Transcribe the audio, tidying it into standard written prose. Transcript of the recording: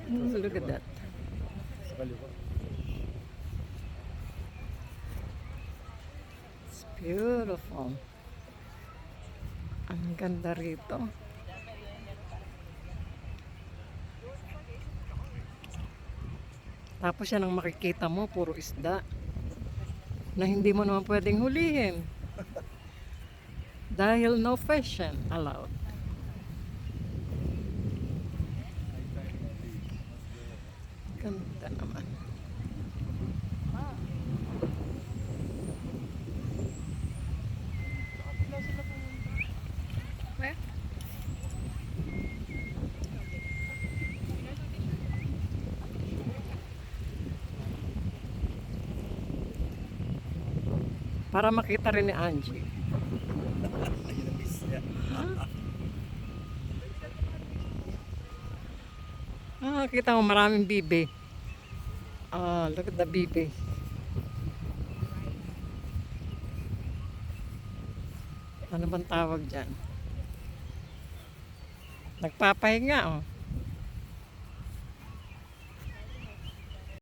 Look at that. It's beautiful. Ang ganda rito. Tapos yan ang makikita mo, puro isda na hindi mo naman pwedeng hulihin dahil no fishing allowed. Ganda naman. Para makita rin ni Angie. Kita mo maraming bibe. Look at the bibe. Ano bang tawag dyan? Nagpapahinga, oh.